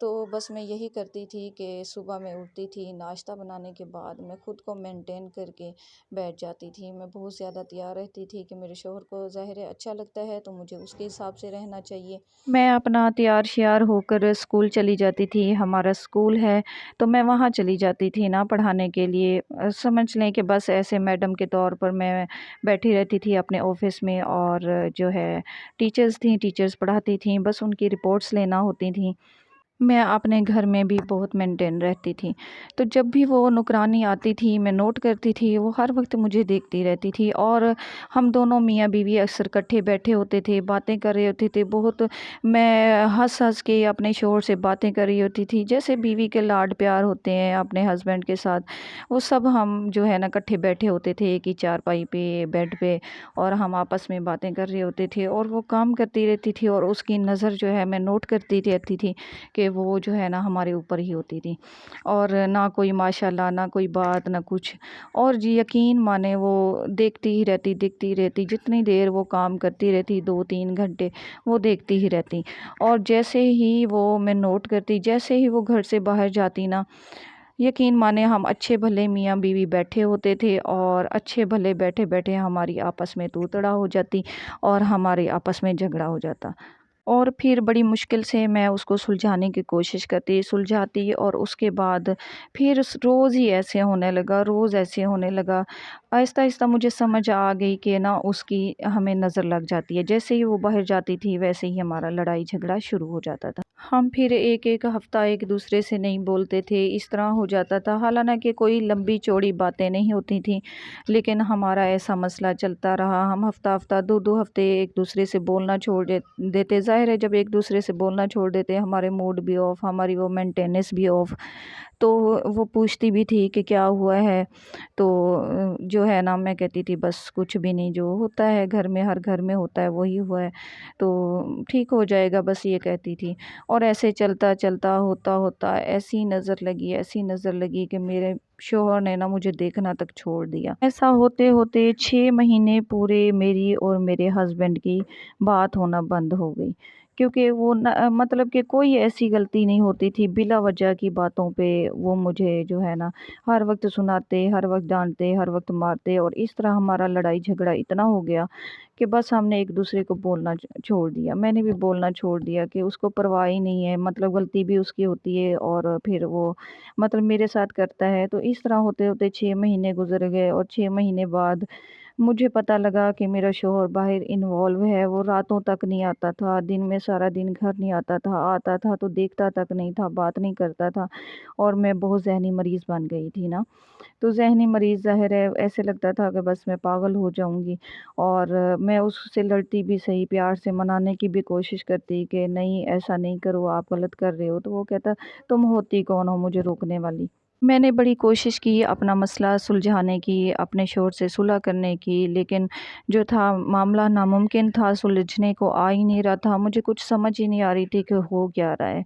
تو بس میں یہی کرتی تھی کہ صبح میں اٹھتی تھی، ناشتہ بنانے کے بعد میں خود کو مینٹین کر کے بیٹھ جاتی تھی۔ میں بہت زیادہ تیار رہتی تھی کہ میرے شوہر کو ظاہر ہے اچھا لگتا ہے تو مجھے اس کے حساب سے رہنا چاہیے۔ میں اپنا تیار شیار ہو کر اسکول چلی جاتی تھی، ہمارا اسکول ہے تو میں وہاں چلی جاتی تھی نا پڑھانے کے لیے۔ سمجھ لیں کہ بس ایسے میڈم کے طور پر میں بیٹھی رہتی تھی اپنے آفس میں، اور جو ہے ٹیچرز تھیں، ٹیچرز پڑھاتی تھیں، بس ان کی رپورٹس لینا ہوتی تھیں۔ میں اپنے گھر میں بھی بہت مینٹین رہتی تھی، تو جب بھی وہ نوکرانی آتی تھی میں نوٹ کرتی تھی، وہ ہر وقت مجھے دیکھتی رہتی تھی، اور ہم دونوں میاں بیوی اکثر کٹھے بیٹھے ہوتے تھے، باتیں کر رہے ہوتے تھے بہت۔ میں ہنس ہنس کے اپنے شوہر سے باتیں کر رہی ہوتی تھی، جیسے بیوی کے لاڈ پیار ہوتے ہیں اپنے ہسبینڈ کے ساتھ، وہ سب ہم جو ہے نا کٹھے بیٹھے ہوتے تھے ایک ہی چارپائی پہ، بیڈ پہ، اور ہم آپس میں باتیں کر رہے ہوتے تھے، اور وہ کام کرتی رہتی تھی، اور اس کی نظر جو ہے میں نوٹ کرتی رہتی تھی کہ وہ جو ہے نا ہمارے اوپر ہی ہوتی تھی، اور نہ کوئی ماشاءاللہ، نہ کوئی بات، نہ کچھ، اور جی یقین مانے وہ دیکھتی رہتی جتنی دیر وہ کام کرتی رہتی، 2-3 گھنٹے وہ دیکھتی ہی رہتی۔ اور جیسے ہی وہ میں نوٹ کرتی، جیسے ہی وہ گھر سے باہر جاتی نا، یقین مانے ہم اچھے بھلے میاں بیوی بیٹھے ہوتے تھے، اور اچھے بھلے بیٹھے بیٹھے ہماری آپس میں تو تڑا ہو جاتی، اور ہمارے آپس میں جھگڑا ہو جاتا، اور پھر بڑی مشکل سے میں اس کو سلجھانے کی کوشش کرتی، سلجھاتی، اور اس کے بعد پھر روز ہی ایسے ہونے لگا، روز ایسے ہونے لگا۔ آہستہ آہستہ مجھے سمجھ آ گئی کہ نا اس کی ہمیں نظر لگ جاتی ہے، جیسے ہی وہ باہر جاتی تھی ویسے ہی ہمارا لڑائی جھگڑا شروع ہو جاتا تھا۔ ہم پھر ایک ایک ہفتہ ایک دوسرے سے نہیں بولتے تھے، اس طرح ہو جاتا تھا، حالانکہ کوئی لمبی چوڑی باتیں نہیں ہوتی تھیں، لیکن ہمارا ایسا مسئلہ چلتا رہا۔ ہم ہفتہ ہفتہ 2-2 ہفتے ایک دوسرے سے بولنا چھوڑ دیتے۔ ظاہر ہے جب ایک دوسرے سے بولنا چھوڑ دیتے ہمارے موڈ بھی آف، ہماری وہ مینٹیننس بھی آف، تو وہ پوچھتی بھی تھی کہ کیا ہوا ہے، تو جو ہے نا میں کہتی تھی بس کچھ بھی نہیں، جو ہوتا ہے گھر میں، ہر گھر میں ہوتا ہے وہی ہوا ہے، تو ٹھیک ہو جائے گا، بس یہ کہتی تھی۔ اور ایسے چلتا چلتا ہوتا ہوتا ایسی نظر لگی کہ میرے شوہر نے نا مجھے دیکھنا تک چھوڑ دیا۔ ایسا ہوتے ہوتے 6 مہینے پورے میری اور میرے ہسبینڈ کی بات ہونا بند ہو گئی، کیونکہ وہ مطلب کہ کوئی ایسی غلطی نہیں ہوتی تھی، بلا وجہ کی باتوں پہ وہ مجھے جو ہے نا ہر وقت سناتے، ہر وقت ڈانٹتے، ہر وقت مارتے، اور اس طرح ہمارا لڑائی جھگڑا اتنا ہو گیا کہ بس ہم نے ایک دوسرے کو بولنا چھوڑ دیا۔ میں نے بھی بولنا چھوڑ دیا کہ اس کو پرواہ ہی نہیں ہے، مطلب غلطی بھی اس کی ہوتی ہے، اور پھر وہ مطلب میرے ساتھ کرتا ہے۔ تو اس طرح ہوتے ہوتے 6 مہینے گزر گئے، اور 6 مہینے بعد مجھے پتہ لگا کہ میرا شوہر باہر انوالو ہے۔ وہ راتوں تک نہیں آتا تھا، دن میں سارا دن گھر نہیں آتا تھا، آتا تھا تو دیکھتا تک نہیں تھا، بات نہیں کرتا تھا، اور میں بہت ذہنی مریض بن گئی تھی نا، تو ذہنی مریض ظاہر ہے ایسے لگتا تھا کہ بس میں پاگل ہو جاؤں گی، اور میں اس سے لڑتی بھی صحیح، پیار سے منانے کی بھی کوشش کرتی کہ نہیں ایسا نہیں کرو، آپ غلط کر رہے ہو، تو وہ کہتا تم ہوتی کون ہو مجھے روکنے والی۔ میں نے بڑی کوشش کی اپنا مسئلہ سلجھانے کی، اپنے شوہر سے صلح کرنے کی، لیکن جو تھا معاملہ ناممکن تھا، سلجھنے کو آ ہی نہیں رہا تھا، مجھے کچھ سمجھ ہی نہیں آ رہی تھی کہ ہو کیا رہا ہے۔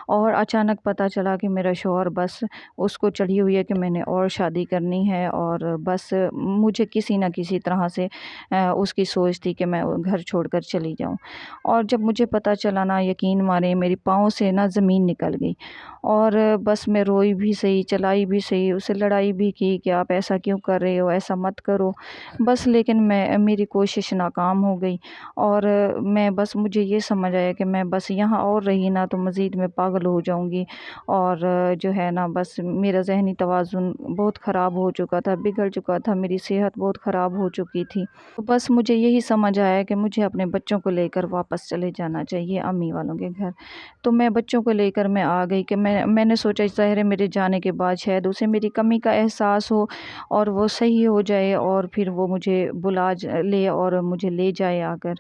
اور اچانک پتہ چلا کہ میرا شوہر بس اس کو چڑھی ہوئی ہے کہ میں نے اور شادی کرنی ہے، اور بس مجھے کسی نہ کسی طرح سے اس کی سوچ تھی کہ میں گھر چھوڑ کر چلی جاؤں۔ اور جب مجھے پتہ چلا نا، یقین مارے میری پاؤں سے نا زمین نکل گئی، اور بس میں روئی بھی صحیح، چلائی بھی صحیح، اسے لڑائی بھی کی کہ آپ ایسا کیوں کر رہے ہو، ایسا مت کرو، بس لیکن میری کوشش ناکام ہو گئی، اور میں بس مجھے یہ سمجھ آیا کہ میں بس یہاں اور رہی نا تو مزید میں پاگل ہو جاؤں گی، اور جو ہے نا بس میرا ذہنی توازن بہت خراب ہو چکا تھا، بگڑ چکا تھا، میری صحت بہت خراب ہو چکی تھی، تو بس مجھے یہی سمجھ آیا کہ مجھے اپنے بچوں کو لے کر واپس چلے جانا چاہیے امی والوں کے گھر۔ تو میں بچوں کو لے کر میں آ گئی کہ میں نے سوچا ظاہر ہے میرے جانے کے بعد شاید اسے میری کمی کا احساس ہو، اور وہ صحیح ہو جائے، اور پھر وہ مجھے لے اور مجھے لے جائے آ کر۔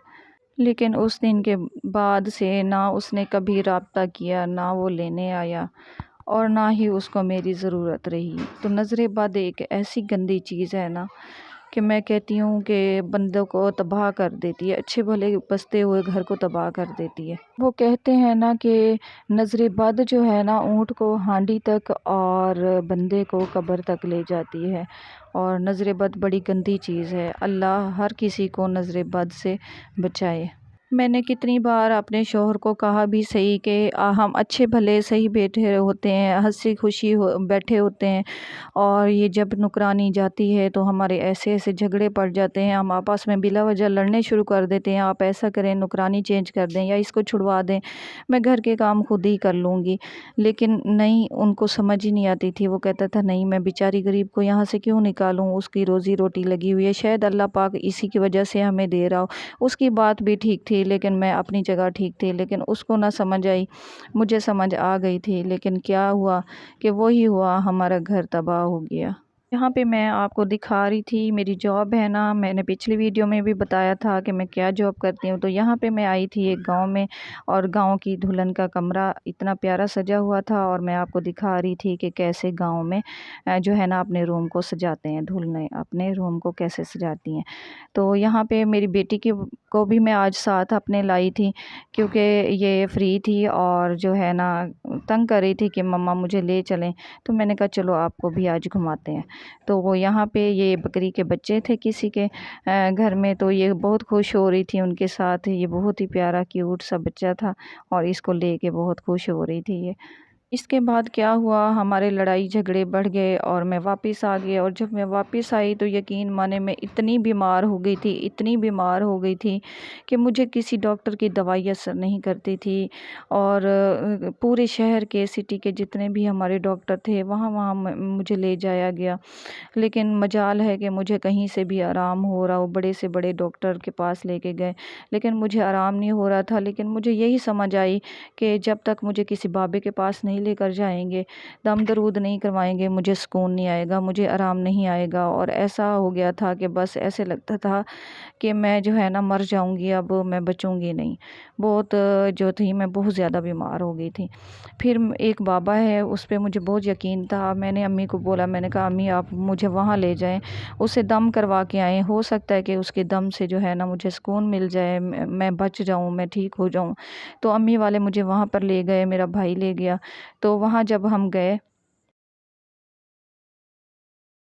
لیکن اس دن کے بعد سے نہ اس نے کبھی رابطہ کیا، نہ وہ لینے آیا، اور نہ ہی اس کو میری ضرورت رہی۔ تو نظر بد ایک ایسی گندی چیز ہے نا کہ میں کہتی ہوں کہ بندوں کو تباہ کر دیتی ہے، اچھے بھلے بستے ہوئے گھر کو تباہ کر دیتی ہے۔ وہ کہتے ہیں نا کہ نظر بد جو ہے نا اونٹ کو ہانڈی تک اور بندے کو قبر تک لے جاتی ہے، اور نظر بد بڑی گندی چیز ہے۔ اللہ ہر کسی کو نظر بد سے بچائے۔ میں نے کتنی بار اپنے شوہر کو کہا بھی صحیح کہ ہم اچھے بھلے صحیح بیٹھے ہوتے ہیں، ہنسی خوشی بیٹھے ہوتے ہیں، اور یہ جب نکرانی جاتی ہے تو ہمارے ایسے ایسے جھگڑے پڑ جاتے ہیں، ہم آپس میں بلا وجہ لڑنے شروع کر دیتے ہیں، آپ ایسا کریں، نکرانی چینج کر دیں یا اس کو چھڑوا دیں، میں گھر کے کام خود ہی کر لوں گی۔ لیکن نہیں، ان کو سمجھ ہی نہیں آتی تھی۔ وہ کہتا تھا نہیں، میں بیچاری غریب کو یہاں سے کیوں نکالوں، اس کی روزی روٹی لگی ہوئی ہے، شاید اللہ پاک اسی کی وجہ سے ہمیں دے رہا ہو۔ اس کی بات بھی ٹھیک تھی، لیکن میں اپنی جگہ ٹھیک تھی، لیکن اس کو نہ سمجھ آئی، مجھے سمجھ آ گئی تھی، لیکن کیا ہوا کہ وہی ہوا، ہمارا گھر تباہ ہو گیا۔ یہاں پہ میں آپ کو دکھا رہی تھی میری جاب ہے نا، میں نے پچھلی ویڈیو میں بھی بتایا تھا کہ میں کیا جاب کرتی ہوں۔ تو یہاں پہ میں آئی تھی ایک گاؤں میں، اور گاؤں کی دلہن کا کمرہ اتنا پیارا سجا ہوا تھا، اور میں آپ کو دکھا رہی تھی کہ کیسے گاؤں میں جو ہے نا اپنے روم کو سجاتے ہیں، دلہنیں اپنے روم کو کیسے سجاتی ہیں۔ تو یہاں پہ میری بیٹی کو بھی میں آج ساتھ اپنے لائی تھی، کیونکہ یہ فری تھی اور جو ہے نا تنگ کر رہی تھی کہ مما مجھے لے چلیں، تو میں نے کہا چلو آپ کو بھی آج گھماتے ہیں۔ تو وہ یہاں پہ یہ بکری کے بچے تھے کسی کے گھر میں، تو یہ بہت خوش ہو رہی تھی ان کے ساتھ، یہ بہت ہی پیارا کیوٹ سا بچہ تھا، اور اس کو لے کے بہت خوش ہو رہی تھی یہ۔ اس کے بعد کیا ہوا، ہمارے لڑائی جھگڑے بڑھ گئے اور میں واپس آ گئی، اور جب میں واپس آئی تو یقین مانے میں اتنی بیمار ہو گئی تھی، اتنی بیمار ہو گئی تھی کہ مجھے کسی ڈاکٹر کی دوائی اثر نہیں کرتی تھی، اور پورے شہر کے سٹی کے جتنے بھی ہمارے ڈاکٹر تھے وہاں وہاں مجھے لے جایا گیا، لیکن مجال ہے کہ مجھے کہیں سے بھی آرام ہو رہا ہو، بڑے سے بڑے ڈاکٹر کے پاس لے کے گئے لیکن مجھے آرام نہیں ہو رہا تھا۔ لیکن مجھے یہی سمجھ آئی کہ جب تک مجھے کسی بابے کے پاس نہیں لے کر جائیں گے، دم درود نہیں کروائیں گے، مجھے سکون نہیں آئے گا، مجھے آرام نہیں آئے گا۔ اور ایسا ہو گیا تھا کہ بس ایسے لگتا تھا کہ میں جو ہے نا مر جاؤں گی، اب میں بچوں گی نہیں، بہت جو تھی میں بہت زیادہ بیمار ہو گئی تھی۔ پھر ایک بابا ہے، اس پہ مجھے بہت یقین تھا، میں نے امی کو بولا، میں نے کہا امی آپ مجھے وہاں لے جائیں، اسے دم کروا کے آئیں، ہو سکتا ہے کہ اس کے دم سے جو ہے نا مجھے سکون مل جائے، میں بچ جاؤں، میں ٹھیک ہو جاؤں۔ تو امی والے مجھے وہاں پر لے گئے، میرا بھائی لے گیا۔ تو وہاں جب ہم گئے